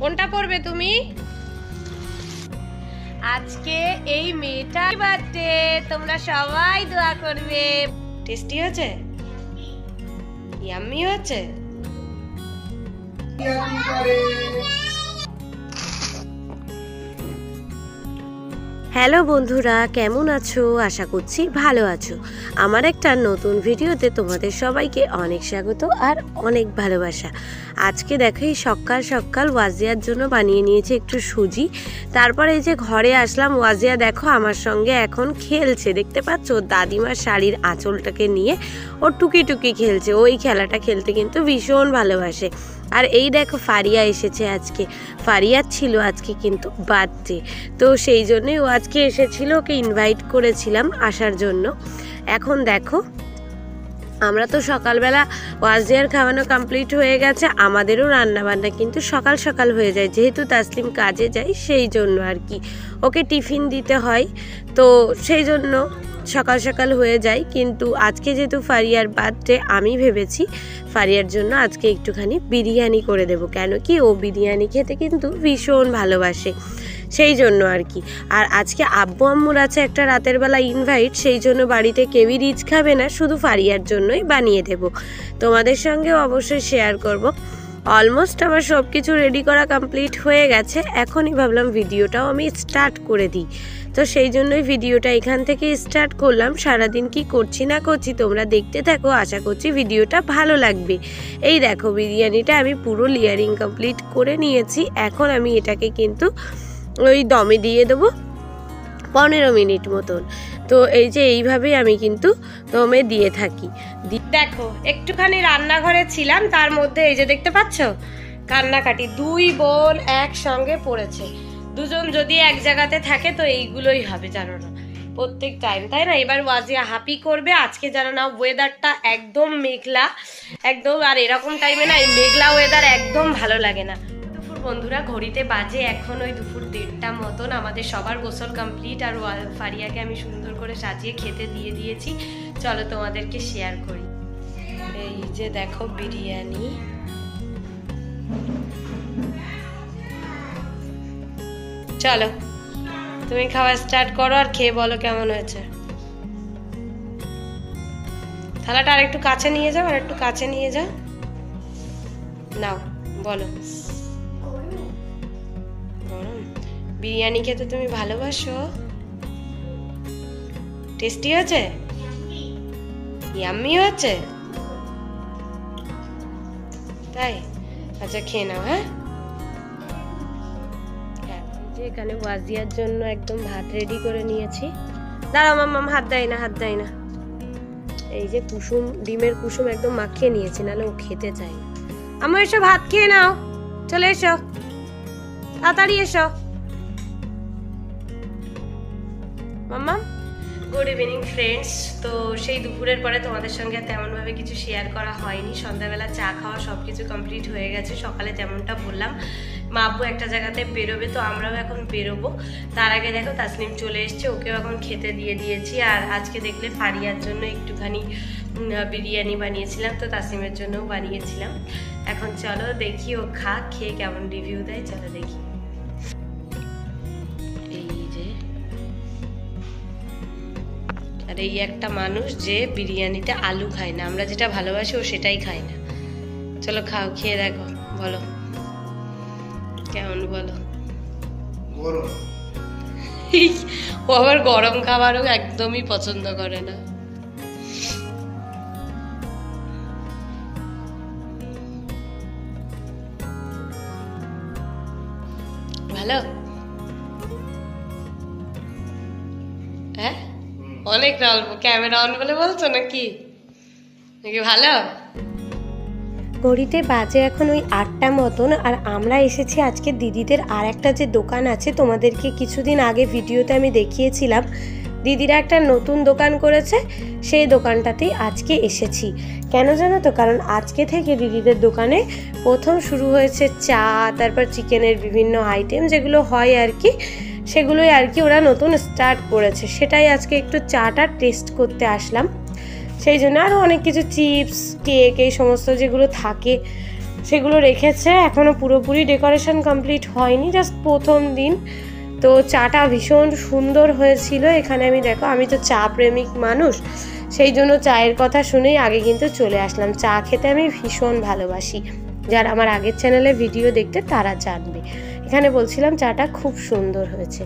কোনটা পড়বে তুমি? আজকে এই মেয়েটার বার্থডে, তোমরা সবাই দোয়া করবে। টেস্টি হয়েছে, ইয়াম্মি হয়েছে। হ্যালো বন্ধুরা, কেমন আছো? আশা করছি ভালো আছো। আমার একটা নতুন ভিডিওতে তোমাদের সবাইকে অনেক স্বাগত আর অনেক ভালোবাসা। আজকে দেখো এই সকাল সকাল ওয়াজিয়ার জন্য বানিয়ে নিয়েছি একটু সুজি। তারপরে এই যে ঘরে আসলাম, ওয়াজিয়া দেখো আমার সঙ্গে এখন খেলছে, দেখতে পাচ্ছ? দাদিমার শাড়ির আঁচলটাকে নিয়ে ও টুকি টুকি খেলছে। ওই খেলাটা খেলতে কিন্তু ভীষণ ভালোবাসে। আর এই দেখো ফারিয়া এসেছে আজকে। ফারিয়ার ছিল আজকে কিন্তু বার্থডে, তো সেই জন্যই ও আজকে এসেছিল, ওকে ইনভাইট করেছিলাম আসার জন্য। এখন দেখো আমরা তো সকালবেলা ওয়াজিয়ার খাওয়ানো কমপ্লিট হয়ে গেছে, আমাদেরও রান্নাবান্না কিন্তু সকাল সকাল হয়ে যায়, যেহেতু তাসলিম কাজে যায় সেই জন্য আর কি, ওকে টিফিন দিতে হয়, তো সেই জন্য সকাল সকাল হয়ে যায়। কিন্তু আজকে যেহেতু ফারিয়ার বার্থডে, আমি ভেবেছি ফারিয়ার জন্য আজকে একটুখানি বিরিয়ানি করে দেব, কেন কি ও বিরিয়ানি খেতে কিন্তু ভীষণ ভালোবাসে, সেই জন্য আর কি। আর আজকে আব্বু আম্মুর আছে একটা রাতের বেলা ইনভাইট, সেই জন্য বাড়িতে কেউই রিচ খাবে না, শুধু ফারিয়ার জন্যই বানিয়ে দেব। তোমাদের সঙ্গেও অবশ্যই শেয়ার করব। অলমোস্ট আমার সব কিছু রেডি করা কমপ্লিট হয়ে গেছে, এখনই ভাবলাম ভিডিওটাও আমি স্টার্ট করে দিই, তো সেই জন্যই ভিডিওটা এখান থেকে স্টার্ট করলাম। সারাদিন কি করছি না করছি তোমরা দেখতে থাকো, আশা করছি ভিডিওটা ভালো লাগবে। এই দেখো বিরিয়ানিটা আমি পুরো লেয়ারিং কমপ্লিট করে নিয়েছি, এখন আমি এটাকে কিন্তু ওই দমে দিয়ে দেবো 15 মিনিট মতন। তো এই যে এইভাবেই আমি কিন্তু দমে দিয়ে থাকি। দেখো একটুখানি রান্নাঘরে ছিলাম, তার মধ্যে এই যে দেখতে পাচ্ছ কান্নাকাটি, দুই বোন একসঙ্গে পড়েছে। দুজন যদি এক জায়গাতে থাকে তো এইগুলোই হবে, জানো না, প্রত্যেক টাইম, তাই না? এবার ওয়াজিয়া হাপি করবে। আজকে জানো না ওয়েদারটা একদম মেঘলা, একদম, আর এরকম টাইমে না এই মেঘলা ওয়েদার একদম ভালো লাগে না। বন্ধুরা ঘড়িতে বাজে এখন ওই দুপুর 1:30 মতন, আমাদের সবার গোসল কমপ্লিট, আর ফারিয়াকে আমি সুন্দর করে সাজিয়ে খেতে দিয়ে দিয়েছি। চলো তোমাদেরকে শেয়ার করি। এই যে দেখো বিরিয়ানি, চলো তুমি খাওয়া স্টার্ট করো আর খেয়ে বলো কেমন হয়েছে। থালাটা আর একটু কাছে নিয়ে যাও, আর একটু কাছে নিয়ে যাও, নাও বলো। বিরিয়ানি খেতে তুমি ভালোবাসো? টেস্টি হয়েছে, ইয়াম্মি হয়েছে, তাই? আচ্ছা খেয়ে নাও। হ্যাঁ, যে এখানে ওয়াজিয়ার জন্য একদম ভাত রেডি করে নিয়েছি। দাঁড়াও মাম্মাম, হাত দেয় না, হাত দেয় না। এই যে কুসুম, ডিমের কুসুম একদম মাখিয়ে নিয়েছি, নাহলে ও খেতে চায় না। আমার এসো ভাত খেয়ে নাও, চলে এসো, তাড়াতাড়ি এসো মাম্মা। Good evening friends. তো সেই দুপুরের পরে তোমাদের সঙ্গে তেমনভাবে কিছু শেয়ার করা হয়নি। সন্ধ্যাবেলা চা খাওয়া সব কিছু কমপ্লিট হয়ে গেছে। সকালে যেমনটা বললাম মা আব্বু একটা জায়গাতে বেরোবে, তো আমরাও এখন বেরোবো। তার আগে দেখো তাসলিম চলে এসছে, ওকেও এখন খেতে দিয়ে দিয়েছি। আর আজকে দেখলে ফারিয়ার জন্য একটুখানি বিরিয়ানি বানিয়েছিলাম, তো তাসলিমের জন্যও বানিয়েছিলাম। এখন চলো দেখি ও খেয়ে কেমন রিভিউ দেয়, চলো দেখি। আর এই একটা মানুষ যে বিরিয়ানিতে আলু খায় না, আমরা যেটা ভালোবাসি ও সেটাই খায় না। চলো খাও, খেয়ে দেখো, বলো কেমন, বলো। ও আবার গরম খাবারও একদমই পছন্দ করে না। ভালো? হ্যাঁ, অনেক অল্প। ক্যামেরা অন বলে বলছো নাকি? ভালো? ঘড়িতে বাজে এখন ওই 8টা মতন, আর আমরা এসেছি আজকে দিদিদের আর একটা যে দোকান আছে, তোমাদেরকে কিছুদিন আগে ভিডিওতে আমি দেখিয়েছিলাম, দিদিরা একটা নতুন দোকান করেছে, সেই দোকানটাতেই আজকে এসেছি। কেন জানো তো? কারণ আজকে থেকে দিদিদের দোকানে প্রথম শুরু হয়েছে চা, তারপর চিকেনের বিভিন্ন আইটেম যেগুলো হয় আর কি, সেগুলোই আর কি ওরা নতুন স্টার্ট করেছে, সেটাই আজকে একটু চাটা টেস্ট করতে আসলাম। সেই জন্য আরও অনেক কিছু চিপস, কেক, এই সমস্ত যেগুলো থাকে সেগুলো রেখেছে। এখনও পুরোপুরি ডেকোরেশন কমপ্লিট হয়নি, জাস্ট প্রথম দিন। তো চাটা ভীষণ সুন্দর হয়েছিল। এখানে আমি দেখো, আমি তো চা প্রেমিক মানুষ, সেই জন্য চায়ের কথা শুনেই আগে কিন্তু চলে আসলাম। চা খেতে আমি ভীষণ ভালোবাসি, যারা আমার আগের চ্যানেলে ভিডিও দেখতে তারা জানবে। এখানে বলছিলাম চাটা খুব সুন্দর হয়েছে।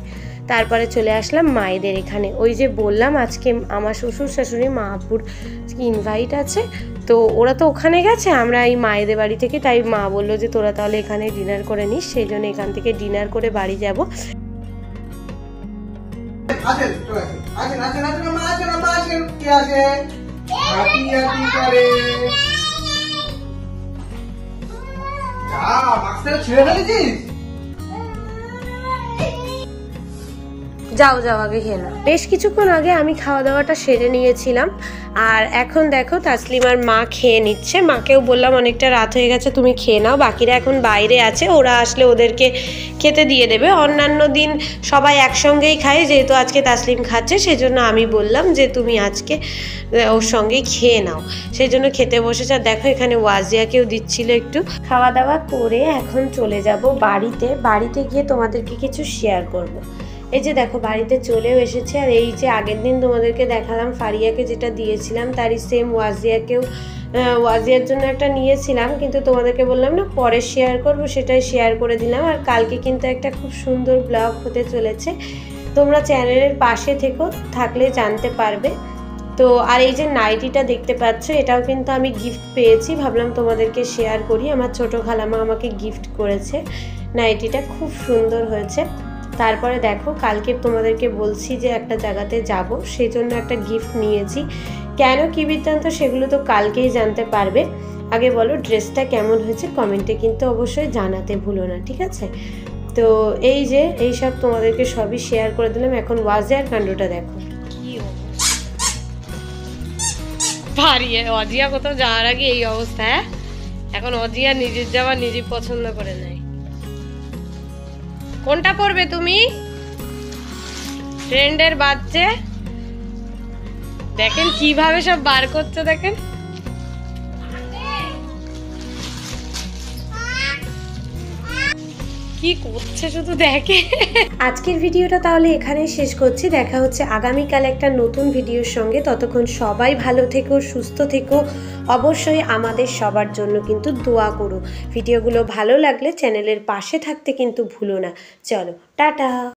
তারপরে চলে আসলাম মায়েদের এখানে। ওই যে বললাম আজকে আমার শ্বশুর শাশুড়ি মাহাপুর ইনভাইট আছে, তো ওরা তো ওখানে গেছে, আমরা এই মায়েদের বাড়ি থেকে, তাই মা বললো যে তোরা তাহলে এখানে ডিনার করে নিস, সেই জন্য এখান থেকে ডিনার করে বাড়ি যাব। যাও যাও আগে খেয়ে নাও। বেশ কিছুক্ষণ আগে আমি খাওয়া দাওয়াটা সেরে নিয়েছিলাম, আর এখন দেখো তাসলিমার মা খেয়ে নিচ্ছে। মাকেও বললাম অনেকটা রাত হয়ে গেছে, তুমি খেয়ে নাও, বাকিরা এখন বাইরে আছে, ওরা আসলে ওদেরকে খেতে দিয়ে দেবে। অন্যান্য দিন সবাই একসঙ্গেই খায়, যেহেতু আজকে তাসলিম খাচ্ছে সেই জন্য আমি বললাম যে তুমি আজকে ওর সঙ্গেই খেয়ে নাও, সেই জন্য খেতে বসেছে। আর দেখো এখানে ওয়াজিয়াকেও দিচ্ছিল একটু। খাওয়া দাওয়া করে এখন চলে যাব বাড়িতে গিয়ে তোমাদেরকে কিছু শেয়ার করব। এই যে দেখো বাড়িতে চলেও এসেছে। আর এই যে আগের দিন তোমাদেরকে দেখালাম ফারিয়াকে যেটা দিয়েছিলাম, তারই সেম ওয়াজিয়ার জন্য একটা নিয়েছিলাম, কিন্তু তোমাদেরকে বললাম না পরে শেয়ার করব, সেটাই শেয়ার করে দিলাম। আর কালকে কিন্তু একটা খুব সুন্দর ব্লগ হতে চলেছে, তোমরা চ্যানেলের পাশে থাকলে জানতে পারবে। তো আর এই যে নাইটিটা দেখতে পাচ্ছ, এটাও কিন্তু আমি গিফট পেয়েছি, ভাবলাম তোমাদেরকে শেয়ার করি। আমার ছোটো খালামা আমাকে গিফট করেছে, নাইটিটা খুব সুন্দর হয়েছে। তারপরে দেখো কালকে তোমাদেরকে বলছি যে একটা জায়গাতে যাব, সেই জন্য একটা গিফট নিয়েছি। কেন কী বৃত্তান্ত সেগুলো তো কালকেই জানতে পারবে। আগে বলো ড্রেসটা কেমন হয়েছে, কমেন্টে কিন্তু অবশ্যই জানাতে ভুলো না, ঠিক আছে? তো এই যে এইসব তোমাদেরকে সবই শেয়ার করে দিলাম। এখন ওয়াজিয়ার কাণ্ডটা দেখো। অজিয়া কোথাও যাওয়ার আগে এই অবস্থা। এখন অজিয়া নিজের যাওয়া নিজে পছন্দ করে নেয়। কোনটা পরবে তুমি? ফ্রেন্ডের বাচ্চা দেখেন কিভাবে সব বার করছে, দেখেন কি করছে শুধু দেখে। আজকের ভিডিওটা তাহলে এখানেই শেষ করছি। দেখা হচ্ছে আগামীকাল একটা নতুন ভিডিওর সঙ্গে। ততক্ষণ সবাই ভালো থেকো, সুস্থ থেকো। অবশ্যই আমাদের সবার জন্য কিন্তু দোয়া করো। ভিডিওগুলো ভালো লাগলে চ্যানেলের পাশে থাকতে কিন্তু ভুলো না। চলো টাটা।